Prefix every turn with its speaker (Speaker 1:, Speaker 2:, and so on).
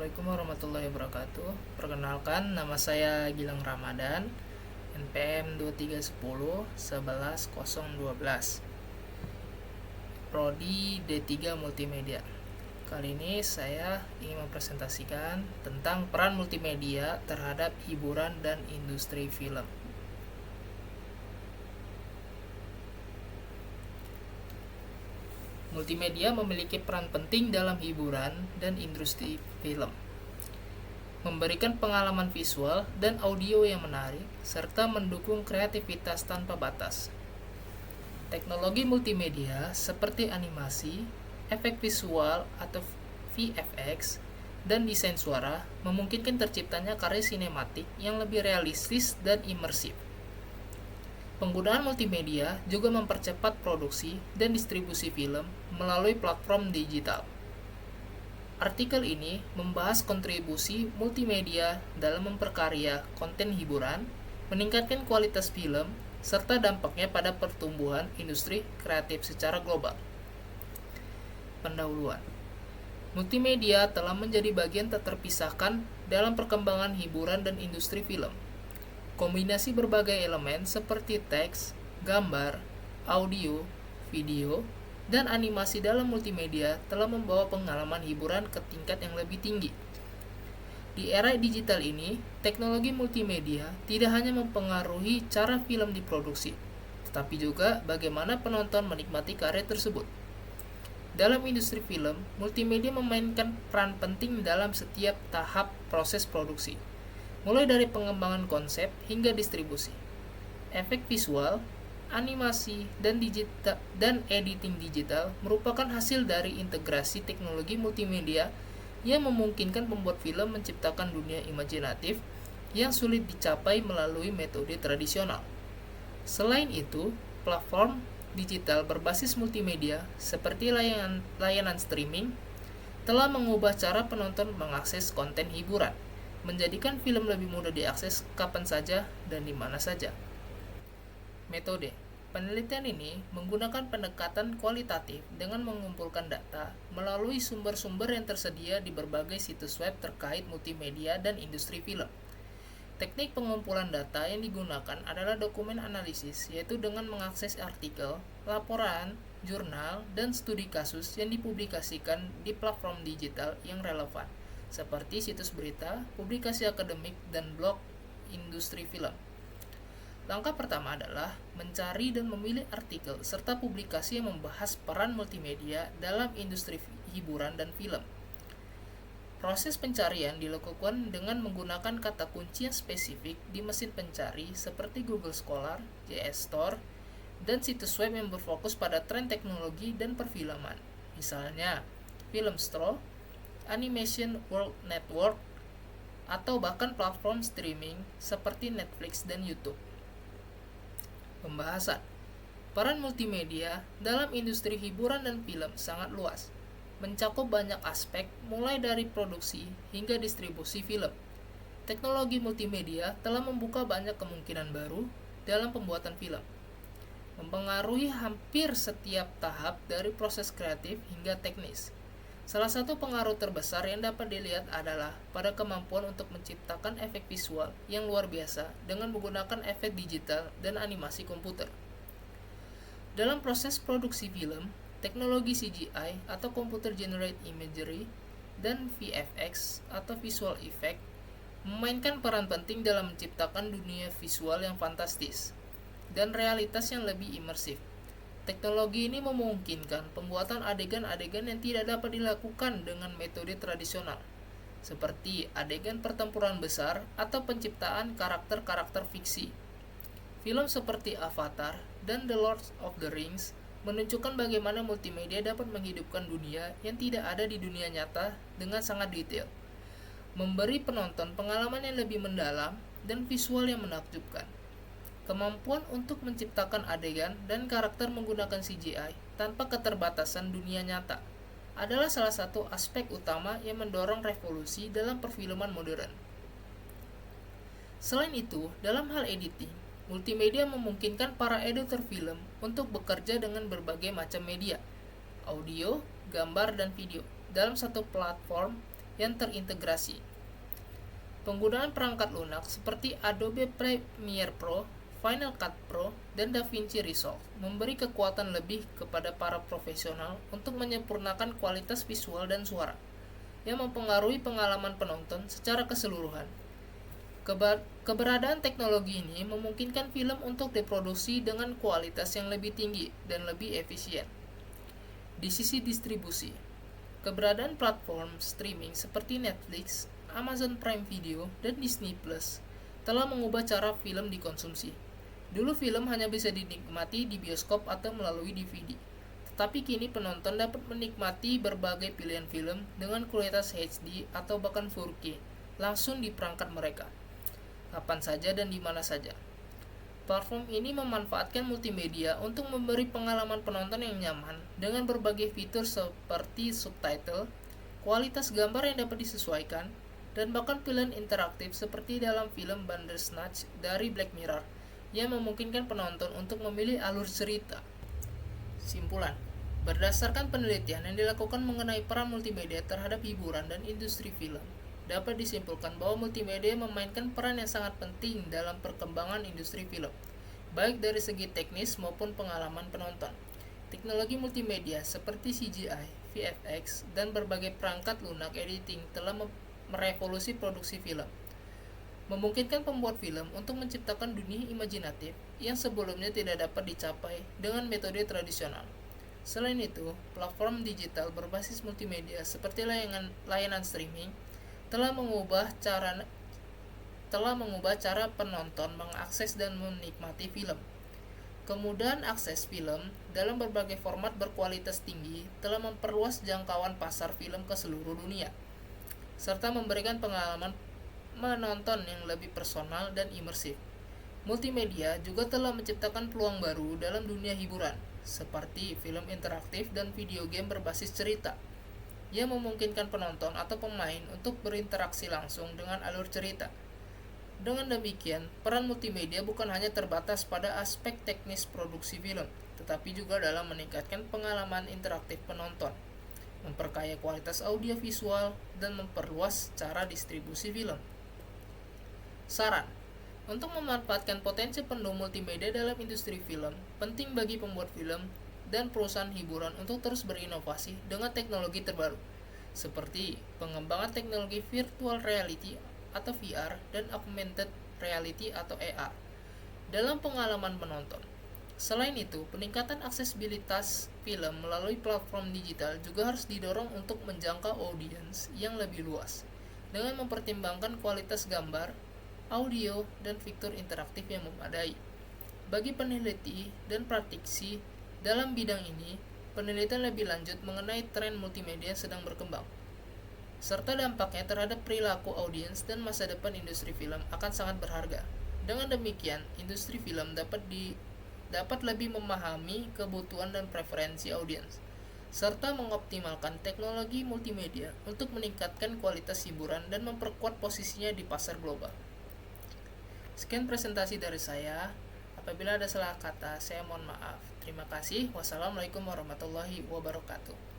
Speaker 1: Assalamualaikum warahmatullahi wabarakatuh. Perkenalkan, nama saya Gilang Ramadan, NPM 2310 11 012, Prodi D3 Multimedia. Kali ini saya ingin mempresentasikan tentang peran multimedia terhadap hiburan dan industri film. Multimedia memiliki peran penting dalam hiburan dan industri film, memberikan pengalaman visual dan audio yang menarik, serta mendukung kreativitas tanpa batas. Teknologi multimedia seperti animasi, efek visual atau VFX, dan desain suara memungkinkan terciptanya karya sinematik yang lebih realistis dan imersif. Penggunaan multimedia juga mempercepat produksi dan distribusi film melalui platform digital. Artikel ini membahas kontribusi multimedia dalam memperkarya konten hiburan, meningkatkan kualitas film, serta dampaknya pada pertumbuhan industri kreatif secara global. Pendahuluan. Multimedia telah menjadi bagian tak terpisahkan dalam perkembangan hiburan dan industri film. Kombinasi berbagai elemen seperti teks, gambar, audio, video, dan animasi dalam multimedia telah membawa pengalaman hiburan ke tingkat yang lebih tinggi. Di era digital ini, teknologi multimedia tidak hanya mempengaruhi cara film diproduksi, tetapi juga bagaimana penonton menikmati karya tersebut. Dalam industri film, multimedia memainkan peran penting dalam setiap tahap proses produksi, mulai dari pengembangan konsep hingga distribusi. Efek visual, animasi, dan editing digital merupakan hasil dari integrasi teknologi multimedia yang memungkinkan pembuat film menciptakan dunia imajinatif yang sulit dicapai melalui metode tradisional. Selain itu, platform digital berbasis multimedia seperti layanan streaming telah mengubah cara penonton mengakses konten hiburan, menjadikan film lebih mudah diakses kapan saja dan di mana saja. Metode penelitian ini menggunakan pendekatan kualitatif dengan mengumpulkan data melalui sumber-sumber yang tersedia di berbagai situs web terkait multimedia dan industri film. Teknik pengumpulan data yang digunakan adalah dokumen analisis, yaitu dengan mengakses artikel, laporan, jurnal, dan studi kasus yang dipublikasikan di platform digital yang relevan, seperti situs berita, publikasi akademik, dan blog industri film. Langkah pertama adalah mencari dan memilih artikel serta publikasi yang membahas peran multimedia dalam industri hiburan dan film. Proses pencarian dilakukan dengan menggunakan kata kunci yang spesifik di mesin pencari seperti Google Scholar, JS Store, dan situs web yang berfokus pada tren teknologi dan perfilman, misalnya Filmstro, Animation World Network, atau bahkan platform streaming seperti Netflix dan YouTube. Pembahasan peran multimedia dalam industri hiburan dan film sangat luas, mencakup banyak aspek mulai dari produksi hingga distribusi film. Teknologi multimedia telah membuka banyak kemungkinan baru dalam pembuatan film, mempengaruhi hampir setiap tahap dari proses kreatif hingga teknis. Salah satu pengaruh terbesar yang dapat dilihat adalah pada kemampuan untuk menciptakan efek visual yang luar biasa dengan menggunakan efek digital dan animasi komputer. Dalam proses produksi film, teknologi CGI atau Computer Generated Imagery dan VFX atau Visual Effect memainkan peran penting dalam menciptakan dunia visual yang fantastis dan realitas yang lebih imersif. Teknologi ini memungkinkan pembuatan adegan-adegan yang tidak dapat dilakukan dengan metode tradisional, seperti adegan pertempuran besar atau penciptaan karakter-karakter fiksi. Film seperti Avatar dan The Lord of the Rings menunjukkan bagaimana multimedia dapat menghidupkan dunia yang tidak ada di dunia nyata dengan sangat detail, memberi penonton pengalaman yang lebih mendalam dan visual yang menakjubkan. Kemampuan untuk menciptakan adegan dan karakter menggunakan CGI tanpa keterbatasan dunia nyata adalah salah satu aspek utama yang mendorong revolusi dalam perfilman modern. Selain itu, dalam hal editing, multimedia memungkinkan para editor film untuk bekerja dengan berbagai macam media, audio, gambar, dan video, dalam satu platform yang terintegrasi. Penggunaan perangkat lunak seperti Adobe Premiere Pro, Final Cut Pro, dan DaVinci Resolve memberi kekuatan lebih kepada para profesional untuk menyempurnakan kualitas visual dan suara, yang mempengaruhi pengalaman penonton secara keseluruhan. Keberadaan teknologi ini memungkinkan film untuk diproduksi dengan kualitas yang lebih tinggi dan lebih efisien. Di sisi distribusi, keberadaan platform streaming seperti Netflix, Amazon Prime Video, dan Disney Plus telah mengubah cara film dikonsumsi. Dulu film hanya bisa dinikmati di bioskop atau melalui DVD, tetapi kini penonton dapat menikmati berbagai pilihan film dengan kualitas HD atau bahkan 4K langsung di perangkat mereka, kapan saja dan di mana saja. Platform ini memanfaatkan multimedia untuk memberi pengalaman penonton yang nyaman dengan berbagai fitur seperti subtitle, kualitas gambar yang dapat disesuaikan, dan bahkan pilihan interaktif seperti dalam film Bandersnatch dari Black Mirror yang memungkinkan penonton untuk memilih alur cerita. Simpulan, berdasarkan penelitian yang dilakukan mengenai peran multimedia terhadap hiburan dan industri film, dapat disimpulkan bahwa multimedia memainkan peran yang sangat penting dalam perkembangan industri film, baik dari segi teknis maupun pengalaman penonton. Teknologi multimedia seperti CGI, VFX, dan berbagai perangkat lunak editing telah merevolusi produksi film, memungkinkan pembuat film untuk menciptakan dunia imajinatif yang sebelumnya tidak dapat dicapai dengan metode tradisional. Selain itu, platform digital berbasis multimedia seperti layanan streaming telah mengubah cara penonton mengakses dan menikmati film. Kemudahan akses film dalam berbagai format berkualitas tinggi telah memperluas jangkauan pasar film ke seluruh dunia, serta memberikan pengalaman menonton yang lebih personal dan imersif. Multimedia juga telah menciptakan peluang baru dalam dunia hiburan, seperti film interaktif dan video game berbasis cerita, yang memungkinkan penonton atau pemain untuk berinteraksi langsung dengan alur cerita. Dengan demikian, peran multimedia bukan hanya terbatas pada aspek teknis produksi film, tetapi juga dalam meningkatkan pengalaman interaktif penonton, memperkaya kualitas audio visual, dan memperluas cara distribusi film. Saran: untuk memanfaatkan potensi penuh multimedia dalam industri film, penting bagi pembuat film dan perusahaan hiburan untuk terus berinovasi dengan teknologi terbaru, seperti pengembangan teknologi virtual reality atau VR dan augmented reality atau AR dalam pengalaman penonton. Selain itu, peningkatan aksesibilitas film melalui platform digital juga harus didorong untuk menjangkau audiens yang lebih luas, dengan mempertimbangkan kualitas gambar, audio, dan fitur interaktif yang memadai. Bagi peneliti dan praktisi dalam bidang ini, penelitian lebih lanjut mengenai tren multimedia sedang berkembang, serta dampaknya terhadap perilaku audiens dan masa depan industri film akan sangat berharga. Dengan demikian, industri film dapat lebih memahami kebutuhan dan preferensi audiens, serta mengoptimalkan teknologi multimedia untuk meningkatkan kualitas hiburan dan memperkuat posisinya di pasar global. Sekian presentasi dari saya. Apabila ada salah kata, saya mohon maaf. Terima kasih. Wassalamualaikum warahmatullahi wabarakatuh.